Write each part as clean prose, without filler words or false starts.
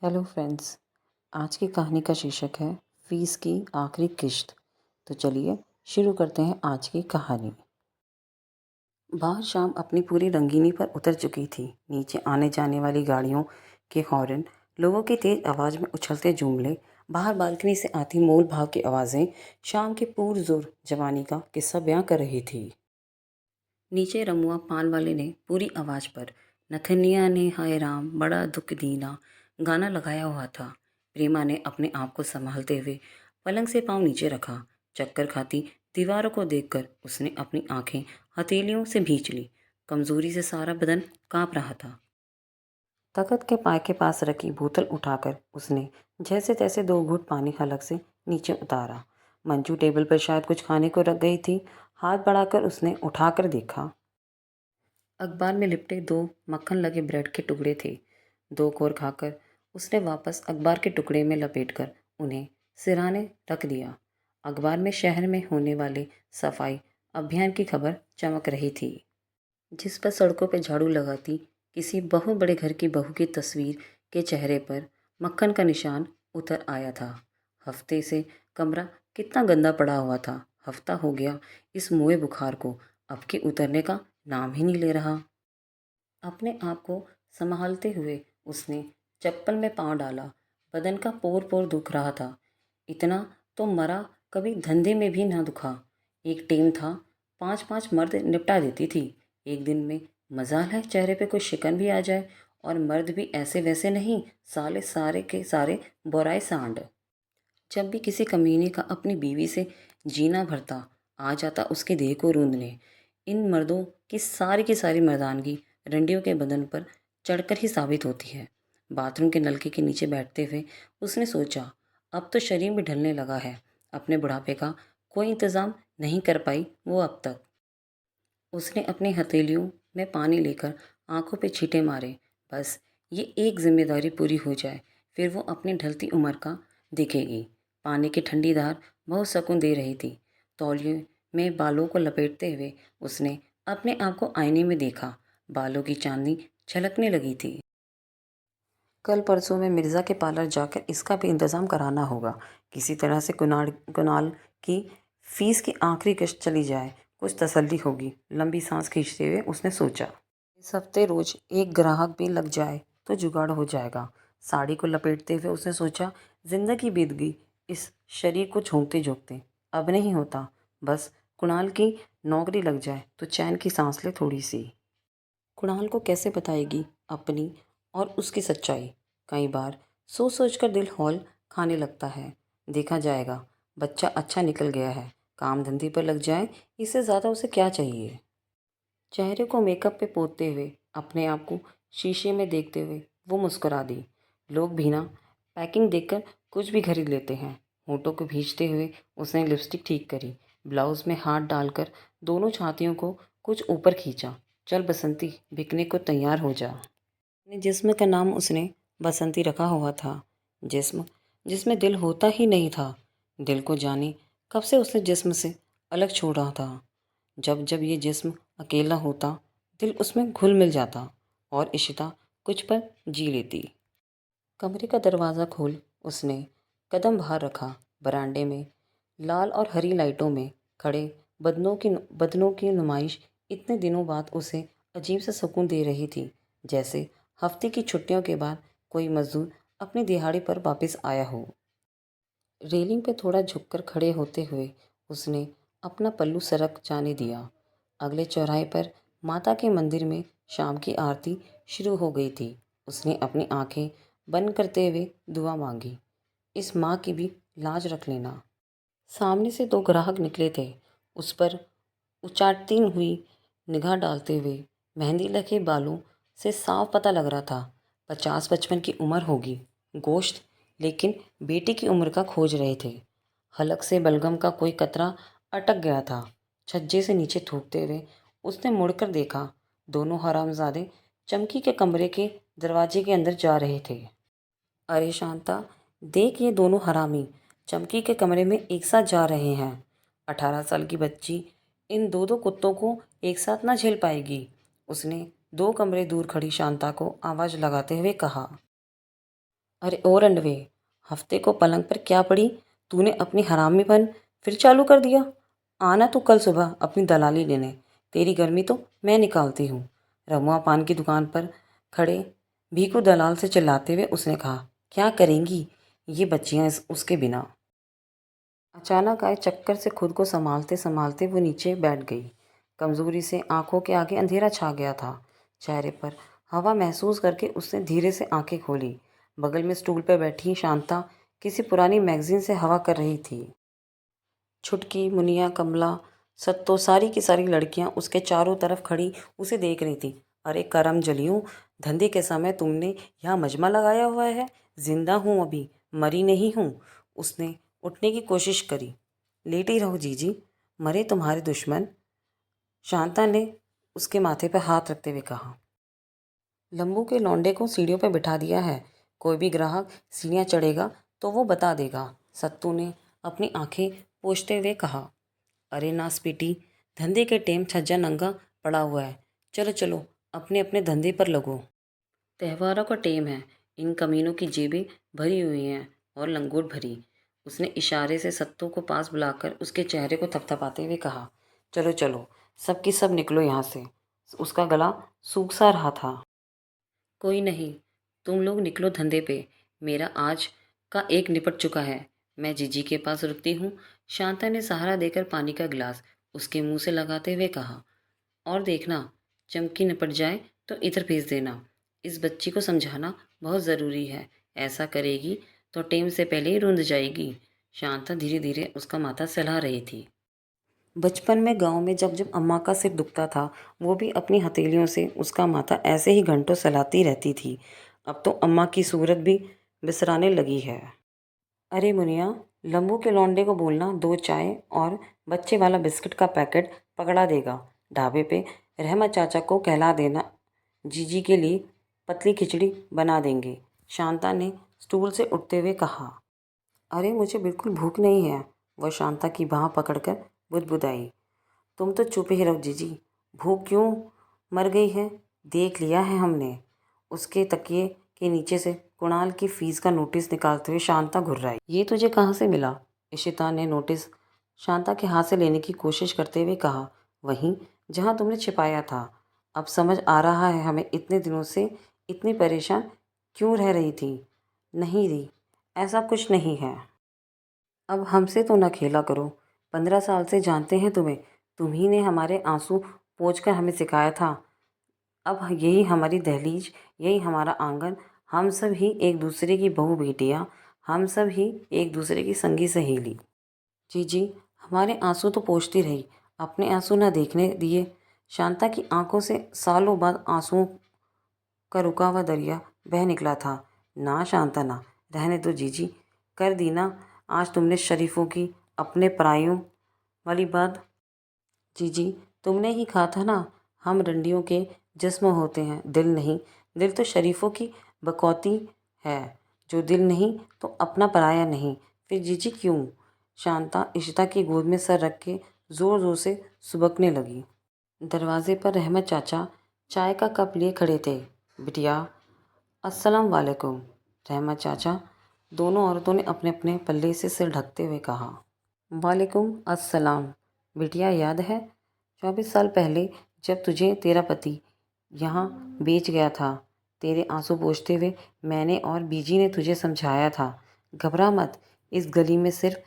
Hello friends. आज की कहानी का शीर्षक है फीस की आखिरी किश्त। तो चलिए शुरू करते हैं आज की कहानी। बाहर शाम अपनी पूरी रंगीनी पर उतर चुकी थी। नीचे आने जाने वाली गाड़ियों के हॉर्न, लोगों की तेज आवाज़ में उछलते जुमले, बाहर बालकनी से आती मोल भाव की आवाज़ें शाम के पुरजोर जवानी का किस्सा बयां कर रही थी। नीचे रमुआ पान वाले ने पूरी आवाज़ पर नथनिया ने हाय राम बड़ा दुख दीना गाना लगाया हुआ था। प्रेमा ने अपने आप को संभालते हुए पलंग से पांव नीचे रखा। चक्कर खाती दीवारों को देखकर उसने अपनी आंखें हथेलियों से भींच ली। कमजोरी से सारा बदन कांप रहा था। तख्त के पाय के पास रखी बोतल उठाकर उसने जैसे तैसे दो घूंट पानी हलक से नीचे उतारा। मंजू टेबल पर शायद कुछ खाने को रख गई थी। हाथ बढ़ाकर उसने उठाकर देखा। अखबार में लिपटे दो मक्खन लगे ब्रेड के टुकड़े थे। दो कोर खाकर उसने वापस अखबार के टुकड़े में लपेटकर उन्हें सिरहाने रख दिया। अखबार में शहर में होने वाले सफाई अभियान की खबर चमक रही थी, जिस पर सड़कों पर झाड़ू लगाती किसी बहुत बड़े घर की बहू की तस्वीर के चेहरे पर मक्खन का निशान उतर आया था। हफ्ते से कमरा कितना गंदा पड़ा हुआ था। हफ्ता हो गया इस मुए बुखार को अब के उतरने का नाम ही नहीं ले रहा। अपने आप को संभालते हुए उसने चप्पल में पांव डाला। बदन का पोर पोर दुख रहा था। इतना तो मरा कभी धंधे में भी ना दुखा। एक टीम था, 5-5 मर्द निपटा देती थी। एक दिन में मजाल है चेहरे पे कोई शिकन भी आ जाए। और मर्द भी ऐसे वैसे नहीं, साले सारे के सारे बोराए सांड। जब भी किसी कमीने का अपनी बीवी से जीना भरता आ जाता उसके देह को रूंधने, इन मर्दों की सारी मर्दानगी रंडियों के बदन पर चढ़कर ही साबित होती है। बाथरूम के नलके के नीचे बैठते हुए उसने सोचा, अब तो शरीर भी ढलने लगा है। अपने बुढ़ापे का कोई इंतज़ाम नहीं कर पाई वो अब तक। उसने अपनी हथेलियों में पानी लेकर आंखों पे छींटे मारे। बस ये एक जिम्मेदारी पूरी हो जाए, फिर वो अपनी ढलती उम्र का दिखेगी। पानी की ठंडी धार बहुत सुकून दे रही थी। तौलिए में बालों को लपेटते हुए उसने अपने आप को आईने में देखा। बालों की चांदनी छलकने लगी थी। कल परसों में मिर्ज़ा के पार्लर जाकर इसका भी इंतज़ाम कराना होगा। किसी तरह से कुणाल की फीस की आखिरी किश्त चली जाए, कुछ तसल्ली होगी। लंबी सांस खींचते हुए उसने सोचा, इस हफ्ते रोज एक ग्राहक भी लग जाए तो जुगाड़ हो जाएगा। साड़ी को लपेटते हुए उसने सोचा, जिंदगी बीत गई इस शरीर को झोंकते झोंकते। अब नहीं होता, बस कुणाल की नौकरी लग जाए तो चैन की सांस ले थोड़ी सी। कुणाल को कैसे बताएगी अपनी और उसकी सच्चाई। कई बार सोच सोच कर दिल हौल खाने लगता है। देखा जाएगा, बच्चा अच्छा निकल गया है, काम धंधे पर लग जाए, इससे ज़्यादा उसे क्या चाहिए। चेहरे को मेकअप पे पोतते हुए अपने आप को शीशे में देखते हुए वो मुस्कुरा दी। लोग भी ना पैकिंग देखकर कुछ भी खरीद लेते हैं। होठों को भींचते हुए उसने लिपस्टिक ठीक करी। ब्लाउज में हाथ डालकर दोनों छातियों को कुछ ऊपर खींचा। चल बसंती, बिकने को तैयार हो जा। अपने जिस्म का नाम उसने बसंती रखा हुआ था। जिस्म जिसमें दिल होता ही नहीं था। दिल को जाने कब से उसने जिस्म से अलग छोड़ा था। जब जब ये जिस्म अकेला होता, दिल उसमें घुल मिल जाता और इशिता कुछ पर जी लेती। कमरे का दरवाज़ा खोल उसने कदम बाहर रखा। बरामदे में लाल और हरी लाइटों में खड़े बदनों की नुमाइश इतने दिनों बाद उसे अजीब सा सुकून दे रही थी, जैसे हफ्ते की छुट्टियों के बाद कोई मजदूर अपनी दिहाड़ी पर वापस आया हो। रेलिंग पे थोड़ा झुककर खड़े होते हुए उसने अपना पल्लू सरक जाने दिया। अगले चौराहे पर माता के मंदिर में शाम की आरती शुरू हो गई थी। उसने अपनी आंखें बंद करते हुए दुआ मांगी, इस माँ की भी लाज रख लेना। सामने से दो ग्राहक निकले थे। उस पर उचाटती हुई निगाह डालते हुए मेहंदी लगे बालों से साफ पता लग रहा था 50-55 की उम्र होगी। गोश्त लेकिन बेटी की उम्र का खोज रहे थे। हलक से बलगम का कोई कतरा अटक गया था। छज्जे से नीचे थूकते हुए उसने मुड़कर देखा। दोनों हरामजादे चमकी के कमरे के दरवाजे के अंदर जा रहे थे। अरे शांता, देख ये दोनों हरामी चमकी के कमरे में एक साथ जा रहे हैं। 18 साल की बच्ची इन दो दो कुत्तों को एक साथ ना झेल पाएगी। उसने 2 कमरे दूर खड़ी शांता को आवाज़ लगाते हुए कहा। अरे ओ रंडवे, हफ्ते को पलंग पर क्या पड़ी? तूने अपनी हरामीपन फिर चालू कर दिया। आना तू कल सुबह अपनी दलाली लेने, तेरी गर्मी तो मैं निकालती हूँ। रमुआ पान की दुकान पर खड़े भीखू दलाल से चिल्लाते हुए उसने कहा, क्या करेंगी ये बच्चियाँ उसके बिना? अचानक आए चक्कर से खुद को संभालते संभालते वो नीचे बैठ गई। कमजोरी से आंखों के आगे अंधेरा छा गया था। चेहरे पर हवा महसूस करके उसने धीरे से आंखें खोली। बगल में स्टूल पर बैठी शांता किसी पुरानी मैगजीन से हवा कर रही थी। छुटकी, मुनिया, कमला, सत्तो, सारी की सारी लड़कियां उसके चारों तरफ खड़ी उसे देख रही थी। अरे करम जलियों, धंधे के समय तुमने यहाँ मजमा लगाया हुआ है। जिंदा हूँ अभी, मरी नहीं हूँ। उसने उठने की कोशिश करी। लेटी रहो जीजी, मरे तुम्हारे दुश्मन, शांता ने उसके माथे पर हाथ रखते हुए कहा। लंबू के लौंडे को सीढ़ियों पर बिठा दिया है। कोई भी ग्राहक सीढ़ियाँ चढ़ेगा तो वो बता देगा, सत्तू ने अपनी आंखें पोंछते हुए कहा। अरे नास बेटी, धंधे के टेम छज्जा नंगा पड़ा हुआ है। चलो चलो अपने अपने धंधे पर लगो। त्योहारों का टेम है। इन कमीनों की जेबें भरी हुई हैं और लंगोट भरी। उसने इशारे से सत्तू को पास बुलाकर उसके चेहरे को थपथपाते हुए कहा, चलो चलो सब की सब निकलो यहाँ से। उसका गला सूख सा रहा था। कोई नहीं, तुम लोग निकलो धंधे पे। मेरा आज का एक निपट चुका है। मैं जीजी के पास रुकती हूँ। शांता ने सहारा देकर पानी का गिलास उसके मुंह से लगाते हुए कहा। और देखना, चमकी निपट जाए तो इधर भेज देना। इस बच्ची को समझाना बहुत ज़रूरी है। ऐसा करेगी तो टेम से पहले ही रुंध जाएगी। शांता धीरे धीरे उसका माथा सहला रही थी। बचपन में गांव में जब जब अम्मा का सिर दुखता था, वो भी अपनी हथेलियों से उसका माथा ऐसे ही घंटों सहलाती रहती थी। अब तो अम्मा की सूरत भी बिसराने लगी है। अरे मुनिया, लंबू के लौंडे को बोलना 2 चाय और बच्चे वाला बिस्किट का पैकेट पकड़ा देगा। ढाबे पे रहमत चाचा को कहला देना, जीजी के लिए पतली खिचड़ी बना देंगे। शांता ने स्टूल से उठते हुए कहा। अरे मुझे बिल्कुल भूख नहीं है, वह शांता की बाँह पकड़कर बुदबुदाई। तुम तो चुप ही रहो जीजी, भूख क्यों मर गई है, देख लिया है हमने। उसके तकिए के नीचे से कुणाल की फीस का नोटिस निकालते हुए शांता घुर्राई। ये तुझे कहाँ से मिला? इशिता ने नोटिस शांता के हाथ से लेने की कोशिश करते हुए कहा। वहीं जहाँ तुमने छिपाया था। अब समझ आ रहा है हमें इतने दिनों से इतनी परेशान क्यों रह रही थी। नहीं री, ऐसा कुछ नहीं है। अब हमसे तो न खेला करो। 15 साल से जानते हैं तुम्हें। तुम ही ने हमारे आंसू पोंछ कर हमें सिखाया था। अब यही हमारी दहलीज, यही हमारा आंगन। हम सब ही एक दूसरे की बहू बेटियाँ, हम सब ही एक दूसरे की संगी सहेली। जी हमारे आंसू तो पोंछती रही, अपने आंसू न देखने दिए। शांता की आंखों से सालों बाद आंसुओं का रुका हुआ दरिया बह निकला था। ना शांता ना, रहने दो जीजी, कर दी ना आज तुमने शरीफों की अपने परायों वाली बात। जीजी, तुमने ही कहा था ना, हम रंडियों के जिस्म होते हैं, दिल नहीं। दिल तो शरीफों की बकौती है। जो दिल नहीं तो अपना पराया नहीं। फिर जीजी क्यों? शांता इशिता की गोद में सर रख के ज़ोर ज़ोर से सुबकने लगी। दरवाजे पर रहमत चाचा चाय का कप लिए खड़े थे। बिटिया, अस्सलाम वालेकुम। रहमत चाचा, दोनों औरतों ने अपने अपने पल्ले से सिर ढकते हुए कहा। वालेकुम अस्सलाम। बिटिया याद है 24 साल पहले जब तुझे तेरा पति यहाँ बेच गया था? तेरे आंसू पोंछते हुए मैंने और बीजी ने तुझे समझाया था, घबरा मत, इस गली में सिर्फ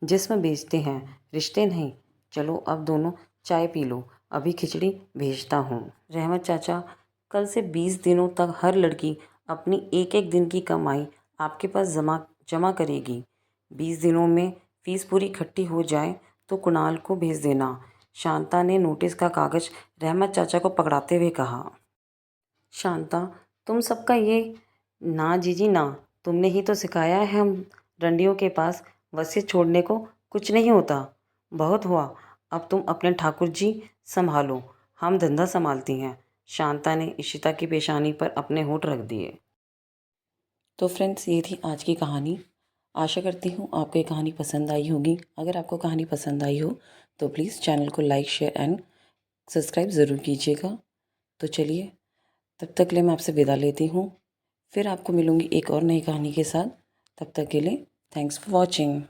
जिस्म बेचते हैं, रिश्ते नहीं। चलो अब दोनों चाय पी लो, अभी खिचड़ी भेजता हूँ। रहमत चाचा, कल से 20 दिनों तक हर लड़की अपनी एक एक दिन की कमाई आपके पास जमा करेगी। 20 दिनों में फीस पूरी इकट्ठी हो जाए तो कुणाल को भेज देना। शांता ने नोटिस का कागज रहमत चाचा को पकड़ाते हुए कहा। शांता, तुम सबका ये? ना जीजी ना, तुमने ही तो सिखाया है हम रंडियों के पास वसीयत छोड़ने को कुछ नहीं होता। बहुत हुआ, अब तुम अपने ठाकुर जी संभालो, हम धंधा संभालती हैं। शांता ने इशिता की पेशानी पर अपने होंठ रख दिए। तो फ्रेंड्स, ये थी आज की कहानी। आशा करती हूँ आपको ये कहानी पसंद आई होगी। अगर आपको कहानी पसंद आई हो तो प्लीज़ चैनल को लाइक, शेयर एंड सब्सक्राइब ज़रूर कीजिएगा। तो चलिए, तब तक के लिए मैं आपसे विदा लेती हूँ। फिर आपको मिलूँगी एक और नई कहानी के साथ। तब तक के लिए थैंक्स फॉर वॉचिंग।